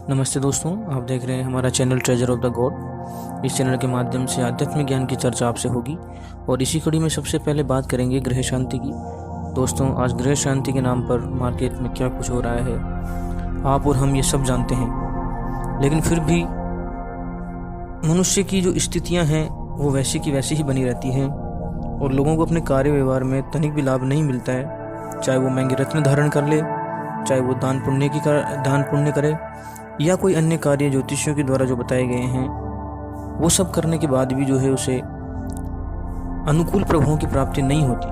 नमस्ते दोस्तों, आप देख रहे हैं हमारा channel treasure of the God. इस चैनल के माध्यम से आध्यात्मिक ज्ञान की चर्चा आपसे होगी और इसी कड़ी में सबसे पहले बात करेंगे ग्रह शांति की। दोस्तों, आज ग्रह शांति के नाम पर मार्केट में क्या कुछ हो रहा है आप और हम ये सब जानते हैं, लेकिन फिर भी मनुष्य की जो स्थितियां हैं वो वैसी की वैसी ही बनी रहती हैं और लोगों को अपने कार्य व्यवहार में तनिक भी लाभ नहीं मिलता है। चाहे वो महंगे रत्न धारण कर ले, चाहे वो दान पुण्य करे या कोई अन्य कार्य ज्योतिषियों के द्वारा जो बताए गए हैं, वो सब करने के बाद भी जो है उसे अनुकूल प्रभावों की प्राप्ति नहीं होती।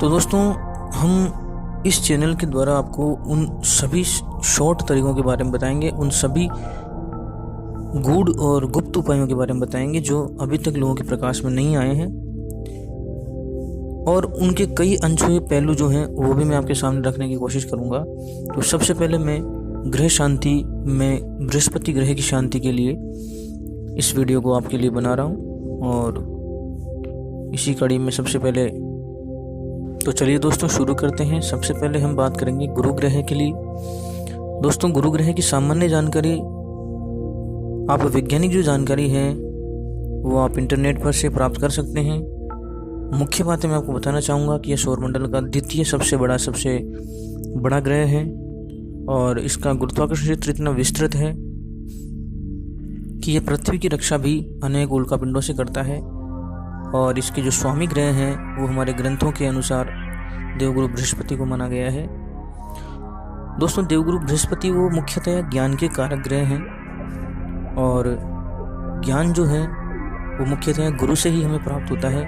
तो दोस्तों, हम इस चैनल के द्वारा आपको उन सभी शॉर्ट तरीकों के बारे में बताएंगे, उन सभी गूढ़ और गुप्त उपायों के बारे में बताएंगे जो अभी तक लोगों के प्रकाश में नहीं आए हैं, और उनके कई अनछुए पहलू जो हैं वो भी मैं आपके सामने रखने की कोशिश करूंगा। तो सबसे पहले मैं ग्रह शांति में बृहस्पति ग्रह की शांति के लिए इस वीडियो को आपके लिए बना रहा हूं, और इसी कड़ी में सबसे पहले तो चलिए दोस्तों शुरू करते हैं। सबसे पहले हम बात करेंगे गुरु ग्रह के लिए। दोस्तों, गुरु ग्रह की सामान्य जानकारी, आप वैज्ञानिक जो जानकारी है वो आप इंटरनेट पर से प्राप्त कर सकते हैं। मुख्य बातें मैं आपको बताना चाहूँगा कि यह सौरमंडल का द्वितीय सबसे बड़ा ग्रह है और इसका गुरुत्वाकर्षण क्षेत्र इतना विस्तृत है कि यह पृथ्वी की रक्षा भी अनेक उल्कापिंडों से करता है। और इसके जो स्वामी ग्रह हैं वो हमारे ग्रंथों के अनुसार देवगुरु बृहस्पति को माना गया है। दोस्तों, देवगुरु बृहस्पति वो मुख्यतः ज्ञान के कारक ग्रह हैं और ज्ञान जो है वो मुख्यतः गुरु से ही हमें प्राप्त होता है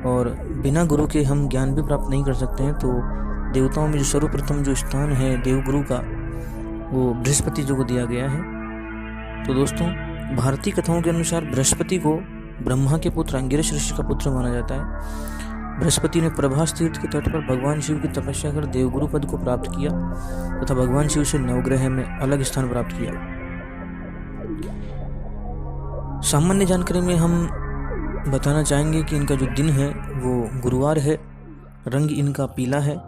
और बिना गुरु के हम ज्ञान भी प्राप्त नहीं कर सकते हैं। तो देवताओं में जो सर्वप्रथम जो स्थान है देवगुरु का, वो बृहस्पति जी को दिया गया है। तो दोस्तों, भारतीय कथाओं के अनुसार बृहस्पति को ब्रह्मा के पुत्र अंगिरस ऋषि का पुत्र माना जाता है। बृहस्पति ने प्रभास तीर्थ के तट पर भगवान शिव की तपस्या कर देवगुरु पद को प्राप्त किया तथा भगवान शिव से नवग्रह में अलग स्थान प्राप्त किया। सामान्य जानकारी में हम बताना चाहेंगे कि इनका जो दिन है वो गुरुवार है, रंग इनका पीला है,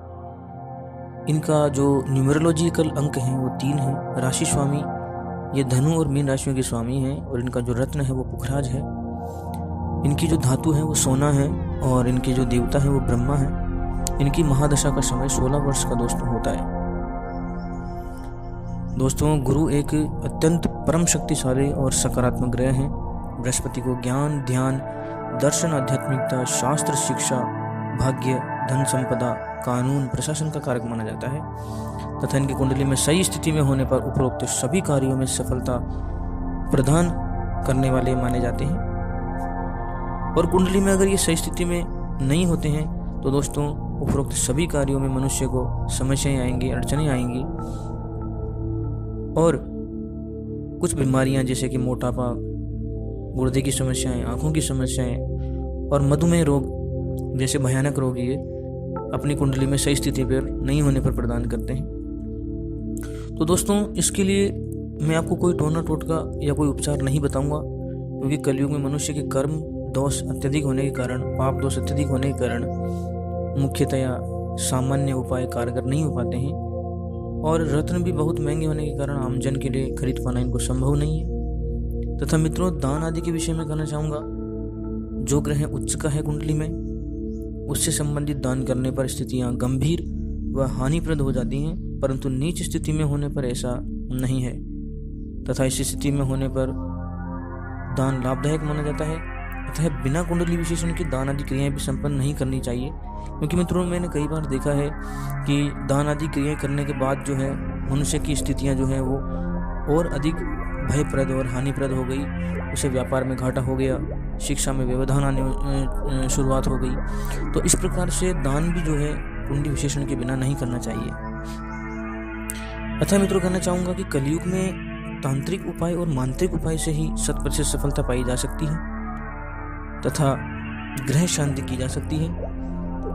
इनका जो न्यूमरोलॉजिकल अंक हैं वो 3 है। राशि स्वामी ये धनु और मीन राशियों के स्वामी हैं और इनका जो रत्न है वो पुखराज है। इनकी जो धातु है वो सोना है और इनके जो देवता है वो ब्रह्मा है। इनकी महादशा का समय 16 वर्ष का दोस्तों होता है। दोस्तों, गुरु एक अत्यंत परम शक्तिशाली और सकारात्मक ग्रह है। बृहस्पति को ज्ञान, ध्यान, दर्शन, आध्यात्मिकता, शास्त्र, शिक्षा, भाग्य, धन संपदा, कानून, प्रशासन का कारक माना जाता है तथा इनकी कुंडली में सही स्थिति में होने पर उपरोक्त सभी कार्यों में सफलता प्रदान करने वाले माने जाते हैं। और कुंडली में अगर ये सही स्थिति में नहीं होते हैं तो दोस्तों उपरोक्त सभी कार्यों में मनुष्य को समस्याएं आएंगी, अड़चनें आएंगी और कुछ बीमारियां जैसे कि मोटापा, गुर्दे की समस्याएं, आंखों की समस्याएं और मधुमेह रोग जैसे भयानक रोग ये अपनी कुंडली में सही स्थिति पर नहीं होने पर प्रदान करते हैं। तो दोस्तों, इसके लिए मैं आपको कोई टोना टोटका या कोई उपचार नहीं बताऊंगा, क्योंकि कलयुग में मनुष्य के कर्म दोष अत्यधिक होने के कारण, पाप दोष अत्यधिक होने के कारण मुख्यतया सामान्य उपाय कारगर नहीं हो पाते हैं और रत्न भी बहुत महंगे होने के कारण आमजन के लिए खरीद पाना इनको संभव नहीं है। तथा मित्रों, दान आदि के विषय में कहना चाहूँगा, जो ग्रह उच्च का है कुंडली में उससे संबंधित दान करने पर स्थितियाँ गंभीर व हानिप्रद हो जाती हैं, परंतु नीच स्थिति में होने पर ऐसा नहीं है तथा इस स्थिति में होने पर दान लाभदायक माना जाता है। अतः बिना कुंडली विशेषण की दान आदि क्रियाएं भी संपन्न नहीं करनी चाहिए, क्योंकि मित्रों मैंने कई बार देखा है कि दान आदि क्रियाएं करने के बाद जो है मनुष्य की स्थितियां जो है वो और अधिक भयप्रद और हानिप्रद हो गई। उसे व्यापार में घाटा हो गया, शिक्षा में व्यवधान आने शुरुआत हो गई। तो इस प्रकार से दान भी जो है कुंडली विशेषण के बिना नहीं करना चाहिए। अतः मित्रों, कहना चाहूँगा कि कलयुग में तांत्रिक उपाय और मांत्रिक उपाय से ही 100% सफलता पाई जा सकती है तथा ग्रह शांति की जा सकती है।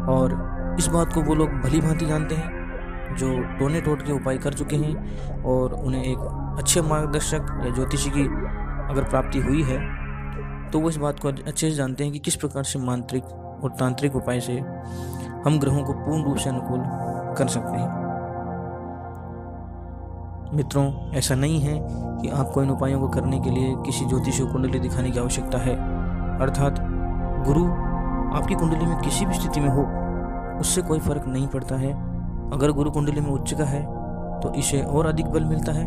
और इस बात को वो लोग भली भांति जानते हैं जो टोने टोट के उपाय कर चुके हैं और उन्हें एक अच्छे मार्गदर्शक या ज्योतिषी की अगर प्राप्ति हुई है तो वो इस बात को अच्छे से जानते हैं कि किस प्रकार से मांत्रिक और तांत्रिक उपाय से हम ग्रहों को पूर्ण रूप से अनुकूल कर सकते हैं। मित्रों, ऐसा नहीं है कि आपको इन उपायों को करने के लिए किसी ज्योतिषी को कुंडली दिखाने की आवश्यकता है। अर्थात गुरु आपकी कुंडली में किसी भी स्थिति में हो, उससे कोई फर्क नहीं पड़ता है। अगर गुरु कुंडली में उच्च का है तो इसे और अधिक बल मिलता है,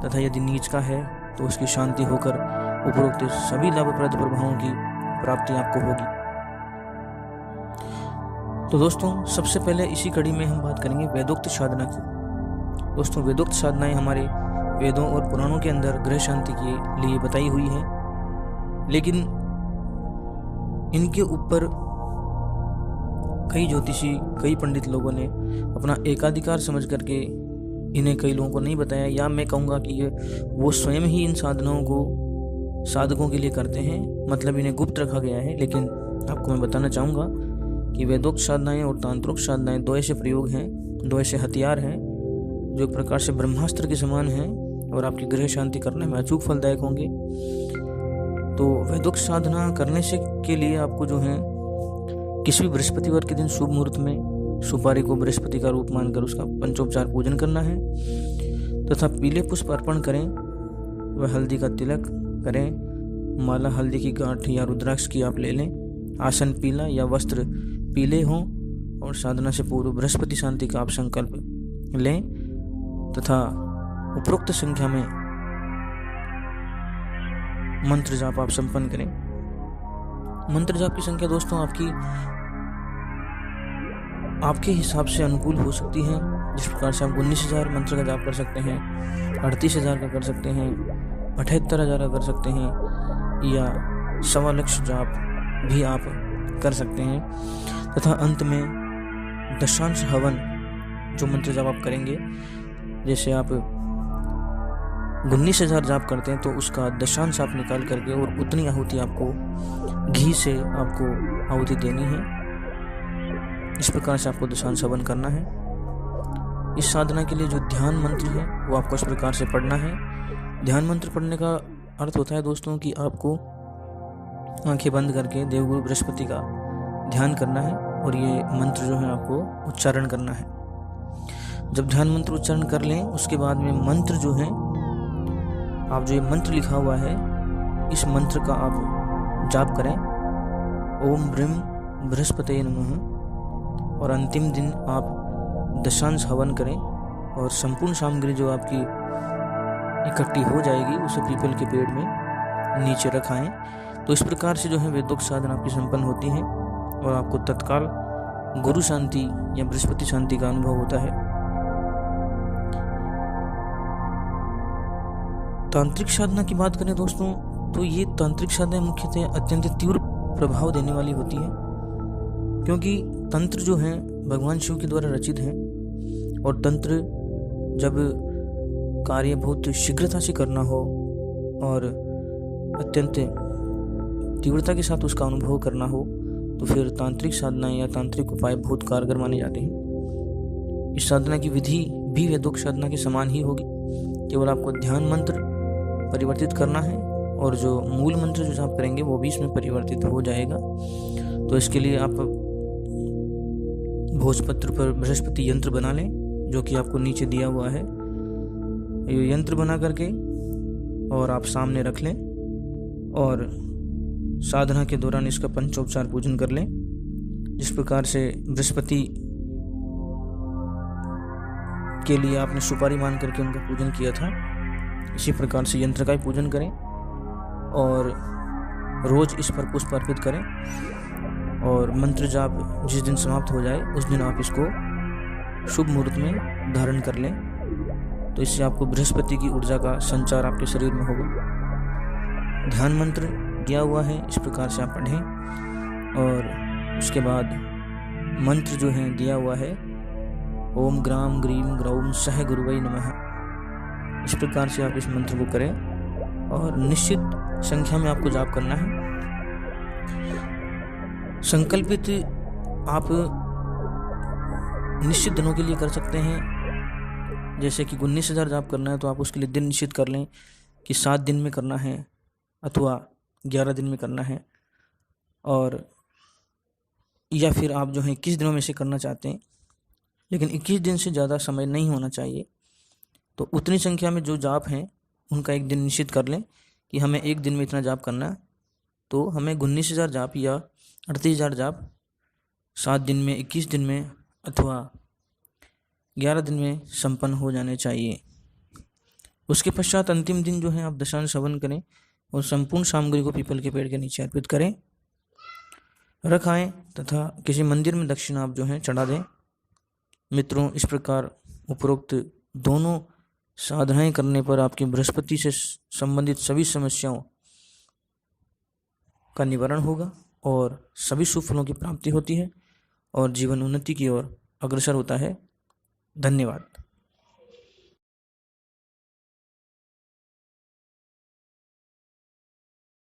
तथा यदि नीच का है तो उसकी शांति होकर उपरोक्त सभी लाभप्रद प्रभावों की प्राप्ति आपको होगी। तो दोस्तों, सबसे पहले इसी कड़ी में हम बात करेंगे वेदोक्त साधना की। दोस्तों, वेदोक्त साधनाएं हमारे वेदों और पुराणों के अंदर ग्रह शांति के लिए बताई हुई हैं, लेकिन इनके ऊपर कई ज्योतिषी, कई पंडित लोगों ने अपना एकाधिकार समझ करके इन्हें कई लोगों को नहीं बताया, या मैं कहूँगा कि वो स्वयं ही इन साधनाओं को साधकों के लिए करते हैं, मतलब इन्हें गुप्त रखा गया है। लेकिन आपको मैं बताना चाहूँगा कि वेदोक्त साधनाएं और तांत्रिक साधनाएं दो ऐसे प्रयोग हैं, दो ऐसे हथियार हैं जो एक प्रकार से ब्रह्मास्त्र के समान हैं और आपकी ग्रह शांति करने में अचूक फलदायक होंगे। तो वेदोक्त साधना करने से के लिए आपको जो है किसी भी बृहस्पतिवार के दिन शुभ मुहूर्त में सुपारी को बृहस्पति का रूप मानकर उसका पंचोपचार पूजन करना है, तथा पीले पुष्प अर्पण करें व हल्दी का तिलक करें। माला हल्दी की गांठ या रुद्राक्ष की आप ले लें। आसन पीला या वस्त्र पीले हों और साधना से पूर्व बृहस्पति शांति का आप संकल्प लें, तथा उपरोक्त संख्या में मंत्र जाप आप संपन्न करें। मंत्र जाप की संख्या दोस्तों आपके हिसाब से अनुकूल हो सकती है। जिस प्रकार से आप 19,000 मंत्र का जाप कर सकते हैं, 38,000 का कर सकते हैं, 78,000 का कर सकते हैं, या 1.25 लाख जाप भी आप कर सकते हैं। तथा अंत में दशांश हवन जो मंत्र जाप आप करेंगे, जैसे आप 19,000 जाप करते हैं तो उसका दशांश आप निकाल करके और उतनी आहुति आपको घी से आपको आहुति देनी है। इस प्रकार से आपको दशांश हवन करना है। इस साधना के लिए जो ध्यान मंत्र है वो आपको इस प्रकार से पढ़ना है। ध्यान मंत्र पढ़ने का अर्थ होता है दोस्तों कि आपको आंखें बंद करके देवगुरु बृहस्पति का ध्यान करना है और ये मंत्र जो है आपको उच्चारण करना है। जब ध्यान मंत्र उच्चारण कर लें उसके बाद में मंत्र जो है, आप जो ये मंत्र लिखा हुआ है इस मंत्र का आप जाप करें, ओम ब्रीम बृहस्पतये नमः, और अंतिम दिन आप दशांश हवन करें और संपूर्ण सामग्री जो आपकी इकट्ठी हो जाएगी उसे पीपल के पेड़ में नीचे रखाएं। तो इस प्रकार से जो है वेदोक्त साधना आपकी संपन्न होती है और आपको तत्काल गुरु शांति या बृहस्पति शांति का अनुभव होता है। तांत्रिक साधना की बात करें दोस्तों, तो ये तांत्रिक साधना मुख्यतः अत्यंत तीव्र प्रभाव देने वाली होती है, क्योंकि तंत्र जो है भगवान शिव के द्वारा रचित है और तंत्र जब कार्य बहुत शीघ्रता से करना हो और अत्यंत तीव्रता के साथ उसका अनुभव करना हो तो फिर तांत्रिक साधना या तांत्रिक उपाय बहुत कारगर माने जाते हैं। इस साधना की विधि भी वेदोक्त साधना के समान ही होगी, केवल आपको ध्यान मंत्र परिवर्तित करना है और जो मूल मंत्र जो जाप करेंगे वो भी इसमें परिवर्तित हो जाएगा। तो इसके लिए आप भोजपत्र पर बृहस्पति यंत्र बना लें जो कि आपको नीचे दिया हुआ है। ये यंत्र बना करके और आप सामने रख लें और साधना के दौरान इसका पंचोपचार पूजन कर लें। जिस प्रकार से बृहस्पति के लिए आपने सुपारी मान करके उनका पूजन किया था, इसी प्रकार से यंत्र का ही पूजन करें और रोज इस पर पुष्प अर्पित करें। और मंत्र जाप जिस दिन समाप्त हो जाए उस दिन आप इसको शुभ मुहूर्त में धारण कर लें, तो इससे आपको बृहस्पति की ऊर्जा का संचार आपके शरीर में होगा। ध्यान मंत्र दिया हुआ है, इस प्रकार से आप पढ़ें और उसके बाद मंत्र जो है दिया हुआ है, ओम ग्राम ग्रीम ग्रौम सह गुरुवै नमः। इस प्रकार से आप इस मंत्र को करें और निश्चित संख्या में आपको जाप करना है। संकल्पित आप निश्चित दिनों के लिए कर सकते हैं। जैसे कि 19,000 जाप करना है तो आप उसके लिए दिन निश्चित कर लें कि 7 दिन में करना है अथवा 11 दिन में करना है, और या फिर आप जो है 21 दिनों में से करना चाहते हैं, लेकिन 21 दिन से ज़्यादा समय नहीं होना चाहिए। तो उतनी संख्या में जो जाप हैं उनका एक दिन निश्चित कर लें कि हमें एक दिन में इतना जाप करना है। तो हमें 19,000 जाप या 38,000 जाप 7 दिन में, 21 दिन में अथवा 11 दिन में संपन्न हो जाने चाहिए। उसके पश्चात अंतिम दिन जो है आप दशांश हवन करें और संपूर्ण सामग्री को पीपल के पेड़ के नीचे अर्पित करें, रखाएं तथा किसी मंदिर में दक्षिणा आप जो है चढ़ा दें। मित्रों, इस प्रकार उपरोक्त दोनों साधनाएं करने पर आपकी बृहस्पति से संबंधित सभी समस्याओं का निवारण होगा और सभी शुभ फलों की प्राप्ति होती है और जीवन उन्नति की ओर अग्रसर होता है। धन्यवाद।